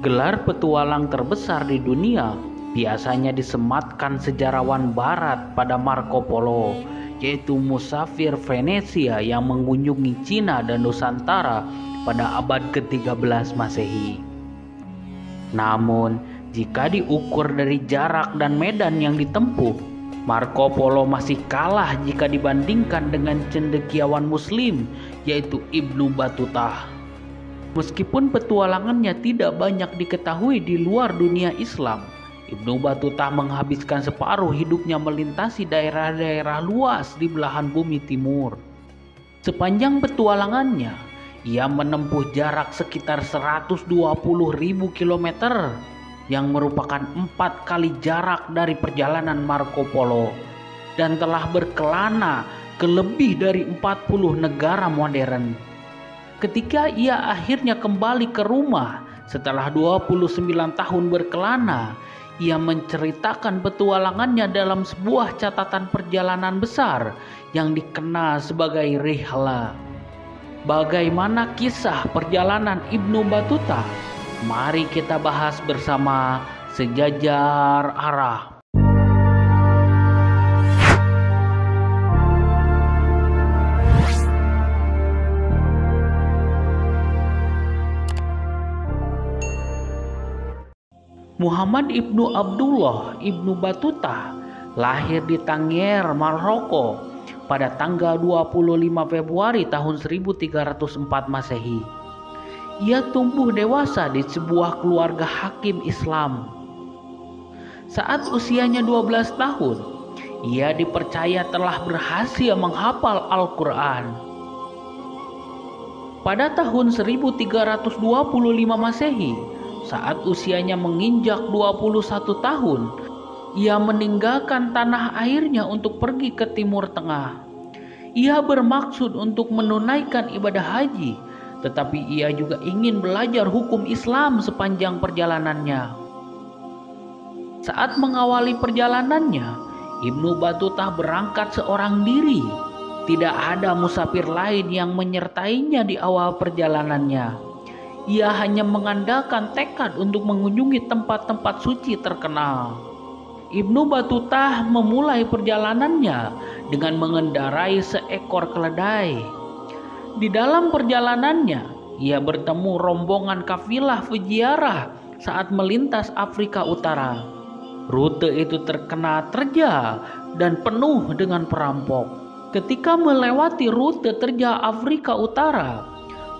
Gelar petualang terbesar di dunia biasanya disematkan sejarawan barat pada Marco Polo, yaitu musafir Venesia yang mengunjungi Cina dan Nusantara pada abad ke-13 Masehi. Namun, jika diukur dari jarak dan medan yang ditempuh, Marco Polo masih kalah jika dibandingkan dengan cendekiawan Muslim, yaitu Ibnu Battuta. Meskipun petualangannya tidak banyak diketahui di luar dunia Islam, Ibnu Battuta menghabiskan separuh hidupnya melintasi daerah-daerah luas di belahan bumi timur. Sepanjang petualangannya, ia menempuh jarak sekitar 120.000 kilometer, yang merupakan 4 kali jarak dari perjalanan Marco Polo, dan telah berkelana ke lebih dari 40 negara modern. Ketika ia akhirnya kembali ke rumah setelah 29 tahun berkelana, ia menceritakan petualangannya dalam sebuah catatan perjalanan besar yang dikenal sebagai Rihla. Bagaimana kisah perjalanan Ibnu Battuta? Mari kita bahas bersama Sejajar Arah. Muhammad ibnu Abdullah ibnu Battuta lahir di Tangier, Maroko pada tanggal 25 Februari tahun 1304 Masehi. Ia tumbuh dewasa di sebuah keluarga hakim Islam. Saat usianya 12 tahun, ia dipercaya telah berhasil menghafal Al-Quran. Pada tahun 1325 Masehi, saat usianya menginjak 21 tahun, ia meninggalkan tanah airnya untuk pergi ke Timur Tengah. Ia bermaksud untuk menunaikan ibadah haji, tetapi ia juga ingin belajar hukum Islam sepanjang perjalanannya. Saat mengawali perjalanannya, Ibnu Battuta berangkat seorang diri. Tidak ada musafir lain yang menyertainya di awal perjalanannya. Ia hanya mengandalkan tekad untuk mengunjungi tempat-tempat suci terkenal. Ibnu Battuta memulai perjalanannya dengan mengendarai seekor keledai. Di dalam perjalanannya, ia bertemu rombongan kafilah peziarah saat melintas Afrika Utara. Rute itu terkenal terjal dan penuh dengan perampok. Ketika melewati rute terjal Afrika Utara,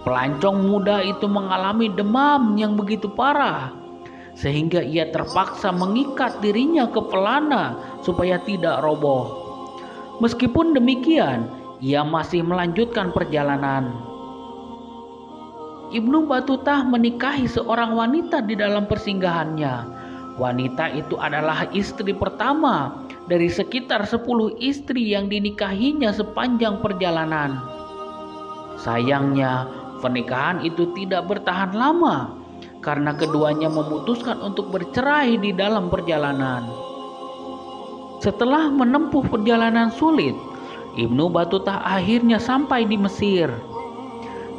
pelancong muda itu mengalami demam yang begitu parah, sehingga ia terpaksa mengikat dirinya ke pelana supaya tidak roboh. Meskipun demikian, ia masih melanjutkan perjalanan. Ibnu Battuta menikahi seorang wanita di dalam persinggahannya. Wanita itu adalah istri pertama dari sekitar 10 istri yang dinikahinya sepanjang perjalanan. Sayangnya, pernikahan itu tidak bertahan lama karena keduanya memutuskan untuk bercerai di dalam perjalanan. Setelah menempuh perjalanan sulit, Ibnu Battuta akhirnya sampai di Mesir.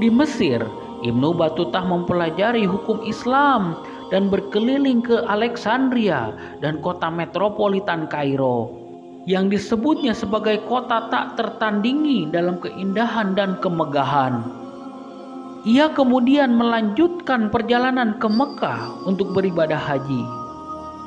Di Mesir, Ibnu Battuta mempelajari hukum Islam dan berkeliling ke Alexandria dan kota metropolitan Kairo, yang disebutnya sebagai kota tak tertandingi dalam keindahan dan kemegahan. Ia kemudian melanjutkan perjalanan ke Mekah untuk beribadah haji.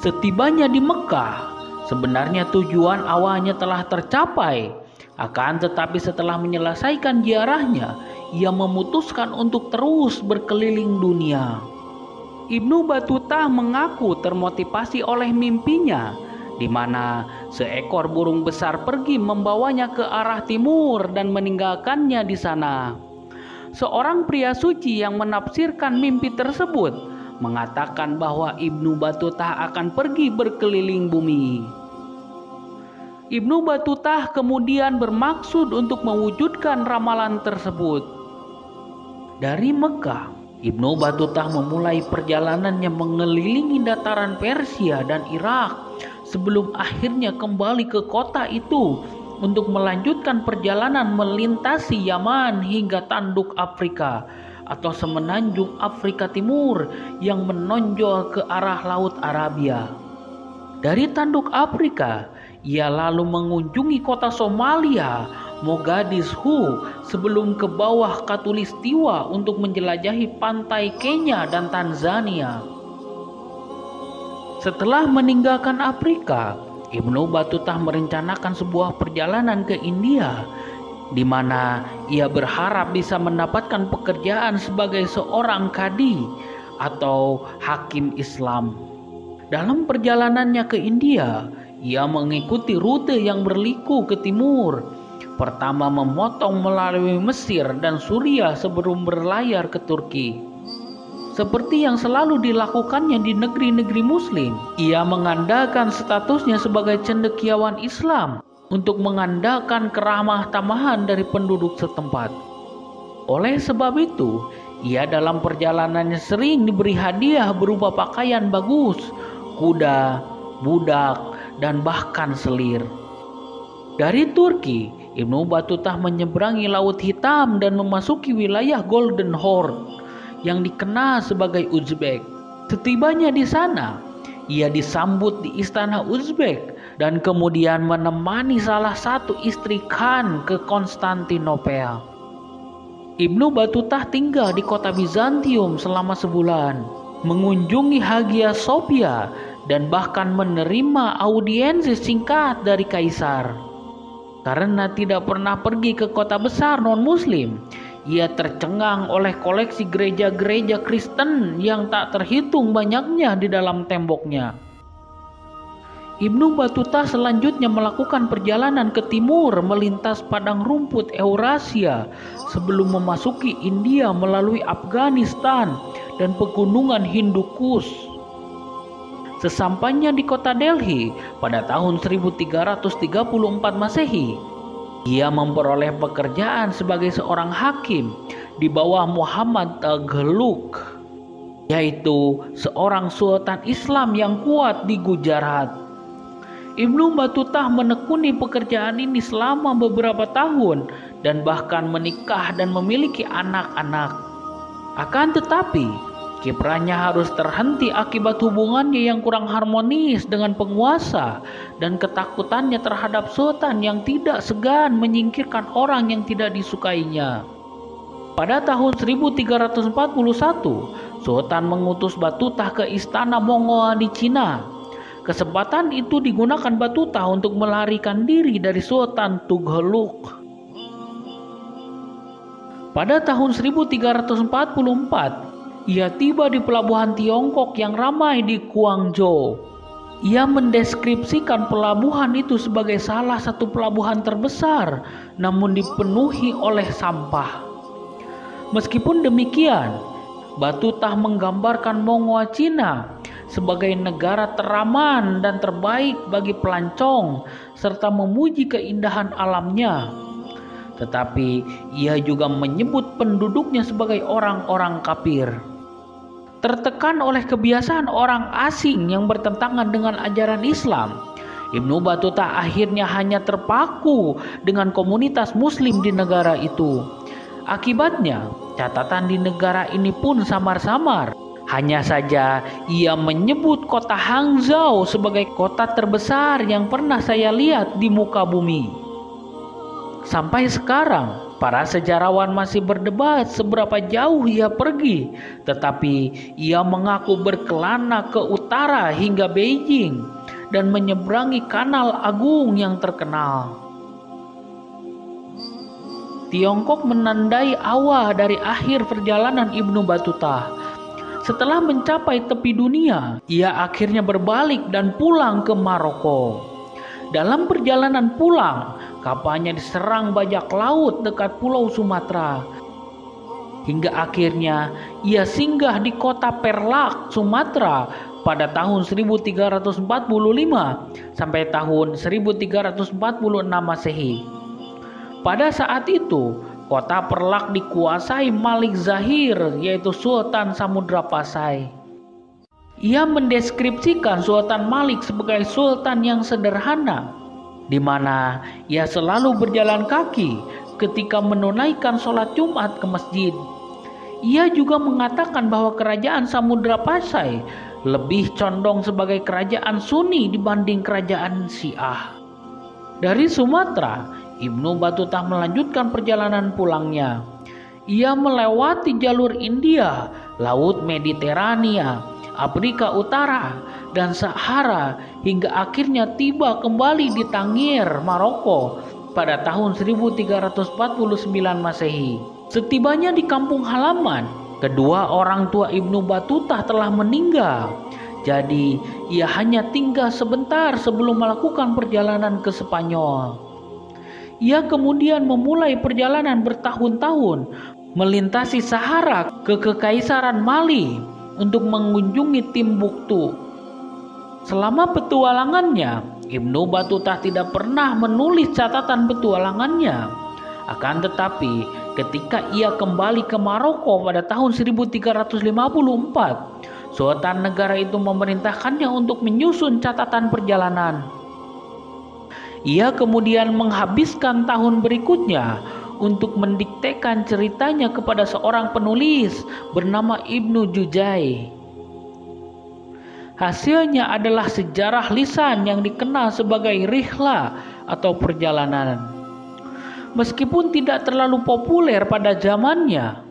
Setibanya di Mekah, sebenarnya tujuan awalnya telah tercapai. Akan tetapi setelah menyelesaikan ziarahnya, ia memutuskan untuk terus berkeliling dunia. Ibnu Battuta mengaku termotivasi oleh mimpinya, di mana seekor burung besar pergi membawanya ke arah timur dan meninggalkannya di sana. Seorang pria suci yang menafsirkan mimpi tersebut mengatakan bahwa Ibnu Battuta akan pergi berkeliling bumi. Ibnu Battuta kemudian bermaksud untuk mewujudkan ramalan tersebut. Dari Mekah, Ibnu Battuta memulai perjalanannya mengelilingi dataran Persia dan Irak sebelum akhirnya kembali ke kota itu untuk melanjutkan perjalanan melintasi Yaman hingga tanduk Afrika atau semenanjung Afrika Timur yang menonjol ke arah Laut Arabia. Dari tanduk Afrika, ia lalu mengunjungi kota Somalia, Mogadishu, sebelum ke bawah Khatulistiwa untuk menjelajahi pantai Kenya dan Tanzania. Setelah meninggalkan Afrika, Ibnu Battuta merencanakan sebuah perjalanan ke India, di mana ia berharap bisa mendapatkan pekerjaan sebagai seorang kadi atau hakim Islam. Dalam perjalanannya ke India, ia mengikuti rute yang berliku ke timur. Pertama memotong melalui Mesir dan Suriah sebelum berlayar ke Turki. Seperti yang selalu dilakukannya di negeri-negeri Muslim, ia mengandalkan statusnya sebagai cendekiawan Islam untuk mengandalkan keramah tamahan dari penduduk setempat. Oleh sebab itu, ia dalam perjalanannya sering diberi hadiah berupa pakaian bagus, kuda, budak, dan bahkan selir. Dari Turki, Ibnu Battuta menyeberangi Laut Hitam dan memasuki wilayah Golden Horn yang dikenal sebagai Uzbek. Setibanya di sana, ia disambut di istana Uzbek dan kemudian menemani salah satu istri Khan ke Konstantinopel. Ibnu Battuta tinggal di kota Bizantium selama sebulan, mengunjungi Hagia Sophia, dan bahkan menerima audiensi singkat dari kaisar. Karena tidak pernah pergi ke kota besar non-muslim, ia tercengang oleh koleksi gereja-gereja Kristen yang tak terhitung banyaknya di dalam temboknya. Ibnu Battuta selanjutnya melakukan perjalanan ke timur melintas padang rumput Eurasia sebelum memasuki India melalui Afghanistan dan pegunungan Hindu Kush. Sesampainya di kota Delhi pada tahun 1334 Masehi, ia memperoleh pekerjaan sebagai seorang hakim di bawah Muhammad Taghluk, yaitu seorang sultan Islam yang kuat di Gujarat. Ibnu Battuta menekuni pekerjaan ini selama beberapa tahun dan bahkan menikah dan memiliki anak-anak. Akan tetapi, kiprahnya harus terhenti akibat hubungannya yang kurang harmonis dengan penguasa dan ketakutannya terhadap sultan yang tidak segan menyingkirkan orang yang tidak disukainya. Pada tahun 1341, Sultan mengutus Battuta ke istana Mongolia di Cina. Kesempatan itu digunakan Battuta untuk melarikan diri dari Sultan Tughluk. Pada tahun 1344, ia tiba di pelabuhan Tiongkok yang ramai di Guangzhou. Ia mendeskripsikan pelabuhan itu sebagai salah satu pelabuhan terbesar, namun dipenuhi oleh sampah. Meskipun demikian, Battuta menggambarkan Mongolia Cina sebagai negara teraman dan terbaik bagi pelancong, serta memuji keindahan alamnya. Tetapi ia juga menyebut penduduknya sebagai orang-orang kafir. Tertekan oleh kebiasaan orang asing yang bertentangan dengan ajaran Islam, Ibnu Battuta akhirnya hanya terpaku dengan komunitas Muslim di negara itu. Akibatnya, catatan di negara ini pun samar-samar. Hanya saja ia menyebut kota Hangzhou sebagai kota terbesar yang pernah saya lihat di muka bumi. Sampai sekarang, para sejarawan masih berdebat seberapa jauh ia pergi, tetapi ia mengaku berkelana ke utara hingga Beijing dan menyeberangi Kanal Agung yang terkenal. Tiongkok menandai awal dari akhir perjalanan Ibnu Battuta. Setelah mencapai tepi dunia, ia akhirnya berbalik dan pulang ke Maroko. Dalam perjalanan pulang, kapalnya diserang bajak laut dekat Pulau Sumatera. Hingga akhirnya ia singgah di kota Perlak, Sumatera pada tahun 1345 sampai tahun 1346 Masehi. Pada saat itu, kota Perlak dikuasai Malik Zahir, yaitu Sultan Samudra Pasai. Ia mendeskripsikan Sultan Malik sebagai sultan yang sederhana, di mana ia selalu berjalan kaki ketika menunaikan sholat Jumat ke masjid. Ia juga mengatakan bahwa kerajaan Samudra Pasai lebih condong sebagai kerajaan Sunni dibanding kerajaan Syiah. Dari Sumatera, Ibnu Battuta melanjutkan perjalanan pulangnya. Ia melewati jalur India, Laut Mediterania, Afrika Utara, dan Sahara hingga akhirnya tiba kembali di Tangier, Maroko pada tahun 1349 Masehi. Setibanya di kampung halaman, kedua orang tua Ibnu Battuta telah meninggal. Jadi, ia hanya tinggal sebentar sebelum melakukan perjalanan ke Spanyol. Ia kemudian memulai perjalanan bertahun-tahun melintasi Sahara ke Kekaisaran Mali untuk mengunjungi Timbuktu. Selama petualangannya, Ibnu Battuta tidak pernah menulis catatan petualangannya. Akan tetapi, ketika ia kembali ke Maroko pada tahun 1354, Sultan negara itu memerintahkannya untuk menyusun catatan perjalanan. Ia kemudian menghabiskan tahun berikutnya untuk mendiktekan ceritanya kepada seorang penulis bernama Ibnu Juzai. Hasilnya adalah sejarah lisan yang dikenal sebagai Rihlah atau perjalanan. Meskipun tidak terlalu populer pada zamannya,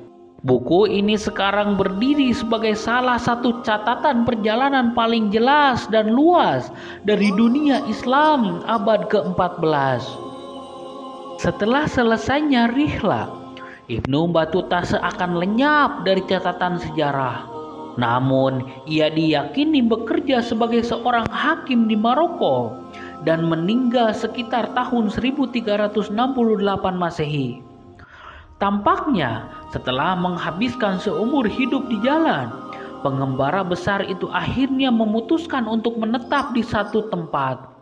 buku ini sekarang berdiri sebagai salah satu catatan perjalanan paling jelas dan luas dari dunia Islam abad ke-14. Setelah selesainya Rihlah, Ibnu Battuta seakan lenyap dari catatan sejarah. Namun, ia diyakini bekerja sebagai seorang hakim di Maroko dan meninggal sekitar tahun 1368 Masehi. Tampaknya setelah menghabiskan seumur hidup di jalan, pengembara besar itu akhirnya memutuskan untuk menetap di satu tempat.